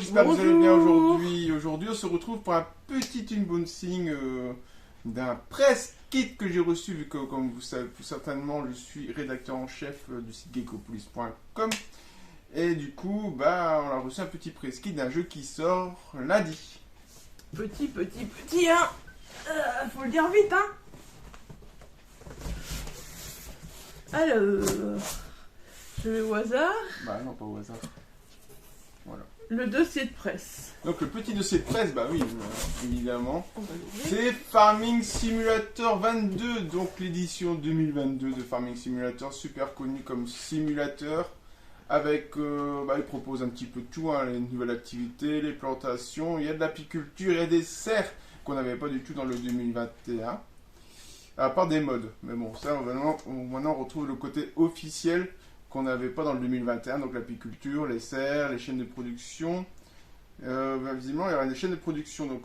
j'espère que vous allez bien aujourd'hui. Aujourd'hui, on se retrouve pour un petit unboxing d'un press kit que j'ai reçu, vu que, comme vous savez certainement, je suis rédacteur en chef du site geckopolis.com. Et du coup, on a reçu un petit press kit d'un jeu qui sort lundi. Petit, hein. Faut le dire vite, hein. Alors, je vais au hasard. Bah non, pas au hasard. Voilà. Le dossier de presse. Donc le petit dossier de presse, bah oui, évidemment. On va l'ouvrir. C'est Farming Simulator 22, donc l'édition 2022 de Farming Simulator, super connu comme simulateur. Avec, il propose un petit peu de tout, hein, les nouvelles activités, les plantations, il y a de l'apiculture, il y a des serres qu'on n'avait pas du tout dans le 2021. À part des modes, mais bon, ça, maintenant on retrouve le côté officiel qu'on n'avait pas dans le 2021, donc l'apiculture, les serres, les chaînes de production. Visiblement, il y aura des chaînes de production, donc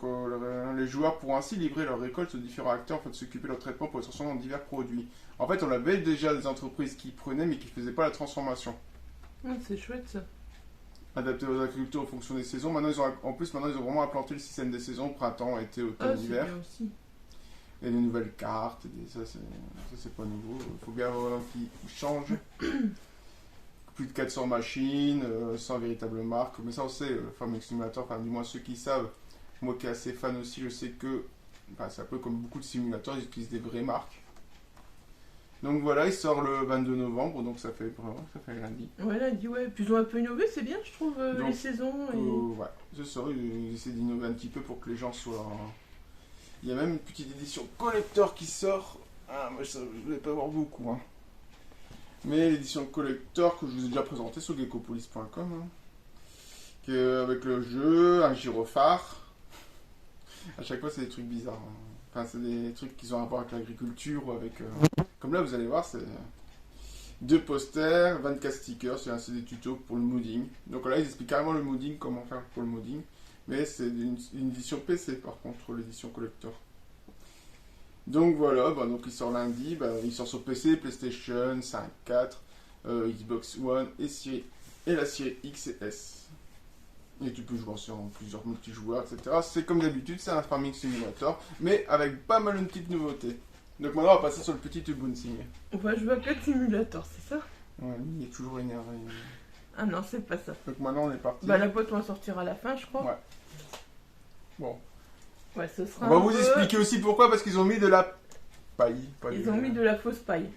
les joueurs pourront ainsi livrer leurs récoltes aux différents acteurs afin de s'occuper de leur traitement pour la transformation en divers produits. En fait, on avait déjà des entreprises qui prenaient mais qui ne faisaient pas la transformation. C'est chouette ça. Adapté aux agricultures en fonction des saisons. Maintenant, ils ont vraiment implanté le système des saisons, printemps, été, automne, C'est hiver. bien aussi. Et des nouvelles cartes, ça c'est pas nouveau. Il faut bien voir qu'ils changent. Plus de 400 machines, sans véritable marque. Mais ça on sait, Farming Simulator, enfin du moins ceux qui savent, moi qui est assez fan aussi, je sais que c'est un peu comme beaucoup de simulateurs, ils utilisent des vraies marques. Donc voilà, il sort le 22 novembre, donc ça fait lundi. Ouais, lundi, ouais. Puis ils ont un peu innové, c'est bien, je trouve, Donc, les saisons. Et... ouais, c'est ça, ils essaient d'innover un petit peu pour que les gens soient... Il y a même une petite édition collector qui sort. Ah, moi je ne vais pas avoir beaucoup, hein. Mais l'édition collector que je vous ai déjà présentée sur geckopolis.com, hein, avec le jeu, un gyrophare. À chaque fois, c'est des trucs bizarres, hein. Enfin, c'est des trucs qui ont à voir avec l'agriculture ou avec... Comme là, vous allez voir, c'est 2 posters, 24 stickers, c'est des tutos pour le modding. Donc là, ils expliquent carrément le modding, comment faire pour le modding. Mais c'est une édition PC, par contre, l'édition collector. Donc voilà, donc il sort lundi, il sort sur PC, PlayStation 5, 4, Xbox One et la série X et S. Et tu peux jouer sur plusieurs multijoueurs, etc. C'est comme d'habitude, c'est un Farming Simulator, mais avec pas mal de petites nouveautés. Donc maintenant, on va passer sur le petit unboxing. On va jouer à 4 simulateurs, c'est ça? Ouais, lui, il est toujours énervé. Ah non, c'est pas ça. Donc maintenant, on est parti. La boîte, on va sortir à la fin, je crois. Ouais. Bon. Ouais, ce sera On va vous expliquer aussi pourquoi, parce qu'ils ont mis de la paille. Ils ont mis de la fausse paille.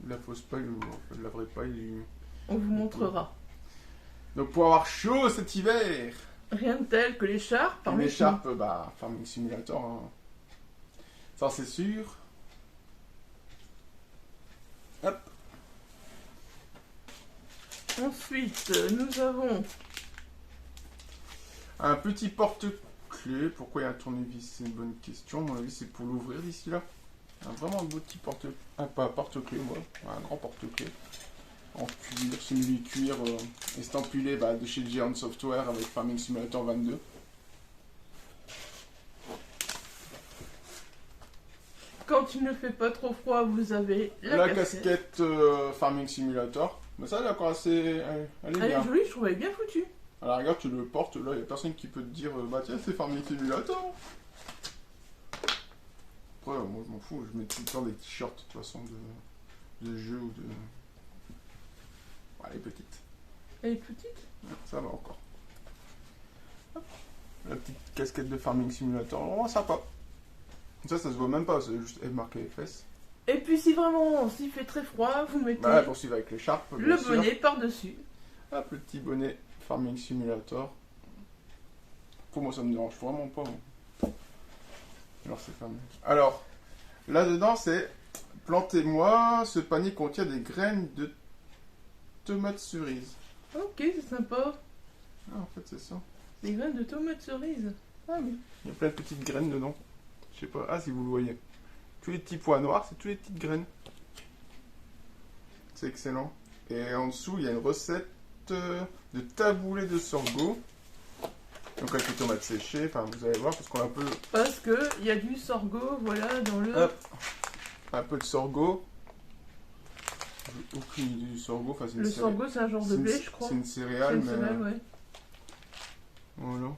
De la fausse paille, ou de la vraie paille. On vous montrera. Donc pour avoir chaud cet hiver. Rien de tel que l'écharpe. Une écharpe, Farming Simulator. Hein. Ça c'est sûr. Hop. Ensuite, nous avons Un petit porte-clés. Pourquoi il y a un tournevis? C'est une bonne question. À mon avis, c'est pour l'ouvrir d'ici là. Vraiment un beau petit porte-clés. Pas porte-clés, moi. Un grand porte-clés. En cuir, simili-cuir, estampillé de chez Giant Software avec Farming Simulator 22. quand il ne fait pas trop froid, vous avez la casquette Farming Simulator. Mais ça, elle est encore assez... Elle est Elle bien. est jolie, je trouve, elle est bien foutue. À la rigueur, tu le portes, là, il n'y a personne qui peut te dire tiens, c'est Farming Simulator. Après, moi, je m'en fous, je mets tout le temps des t-shirts, de toute façon, de jeu ou de... Ouais, elle est petite. Elle est petite? Ouais, ça va encore. Hop. La petite casquette de Farming Simulator, vraiment sympa. Ça se voit même pas, c'est juste marqué FS. Et puis si vraiment, s'il fait très froid, vous mettez poursuivre avec l'écharpe, le bonnet par-dessus. Hop, le petit bonnet Farming Simulator. Pour moi, ça me dérange vraiment pas. Alors, c'est fermé. Alors, là-dedans, c'est plantez-moi. Ce panier contient des graines de tomates cerises. Ok, c'est sympa. Ah, en fait, c'est ça. Des graines de tomates cerises. Ah oui. Il y a plein de petites graines dedans. Je sais pas. Ah, si vous le voyez. Tous les petits pois noirs, c'est toutes les petites graines. C'est excellent. Et en dessous, il y a une recette de taboulé de sorgho. Donc avec les tomates séchées, enfin vous allez voir parce qu'on a un peu... Parce que il y a du sorgho, voilà, dans le... Hop. Un peu de sorgho. J'ai aucune idée du sorgho. Enfin, le sorgho, c'est un genre de blé, je crois. C'est une céréale, mais... Céréale, ouais. Voilà.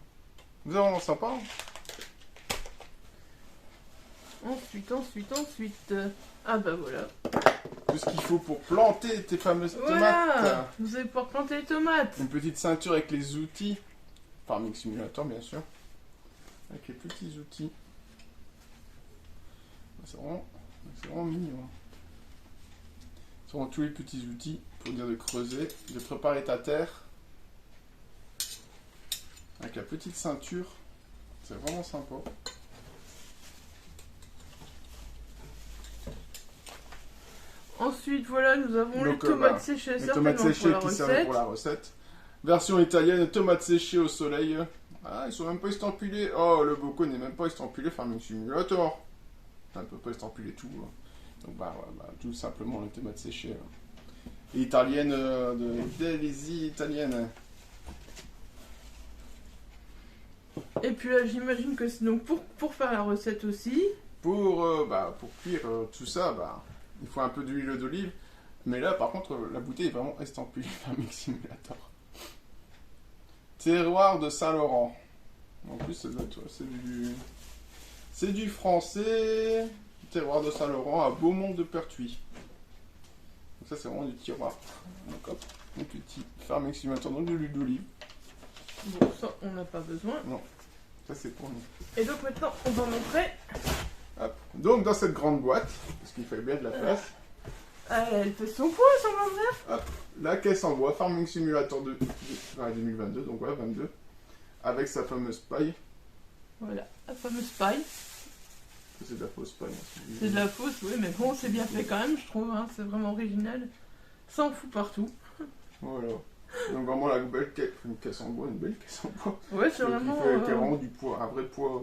C'est vraiment sympa. Hein. Ensuite. Ah bah voilà. Tout ce qu'il faut pour planter tes fameuses Voilà. tomates. Vous allez pouvoir planter les tomates. Une petite ceinture avec les outils. Farming Simulator, bien sûr. Avec les petits outils. C'est vraiment mignon. C'est vraiment tous les petits outils pour dire de creuser, de préparer ta terre. Avec la petite ceinture. C'est vraiment sympa. Ensuite, voilà, nous avons les Donc, tomates séchées, les tomates certainement séchées pour qui la servent recette. pour la recette. Version italienne, tomates séchées au soleil. Ah, ils sont même pas estampillés. Oh, le bocaux n'est même pas estampillé, Farming Simulator. On ne peut pas estampiler tout. Hein. Donc, tout simplement les tomates séchées. Et italiennes, de Delisi italienne. Et puis là, j'imagine que c'est donc pour faire la recette aussi. Pour cuire tout ça, il faut un peu d'huile d'olive. Mais là, par contre, la bouteille est vraiment estampillée Farming Simulator. Terroir de Saint-Laurent. En plus, c'est du français. Terroir de Saint-Laurent à Beaumont de Pertuis. Donc ça, c'est vraiment du tiroir. Donc hop, un petit Farming Simulator, donc de l'huile d'olive. Bon, ça, on n'a pas besoin. Non, ça c'est pour nous. Et donc maintenant, on va montrer. Hop. Donc dans cette grande boîte, parce qu'il fallait bien de la place, Elle fait son poids, son envers. hop, la caisse en bois, Farming Simulator 2022, donc voilà, 22, avec sa fameuse paille. Voilà, la fameuse paille. C'est de la fausse paille. Hein, C'est de la fausse, oui, mais bon, c'est bien fait quand même, je trouve. Hein, c'est vraiment original. Ça en fout partout. Voilà. Donc vraiment la belle caisse, une caisse en bois, une belle caisse en bois. Ouais, c'est vraiment. Qui a vraiment du poids, un vrai poids.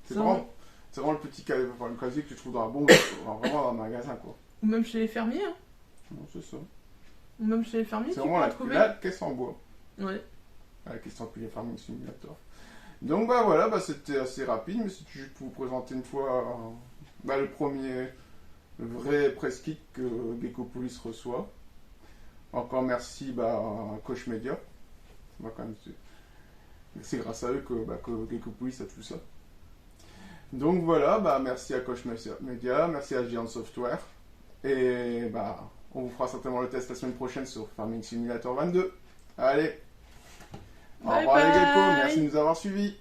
C'est vraiment le petit casier que tu trouves dans la bombe, vraiment dans un magasin quoi. Ou même chez les fermiers. Hein. Non, c'est ça. Ou même chez les fermiers, C'est tu vraiment peux trouver. la caisse en bois. Ouais. La caisse en pilier Farming Simulator. Donc voilà, c'était assez rapide, mais c'est juste pour vous présenter une fois le premier vrai press kit que Geckopolis reçoit. Encore merci à Koch Media. C'est grâce à eux que Geckopolis a tout ça. Donc voilà, merci à Koch Media, merci à Giant Software. Et on vous fera certainement le test la semaine prochaine sur Farming Simulator 22. Allez, au revoir les geckos, merci de nous avoir suivis.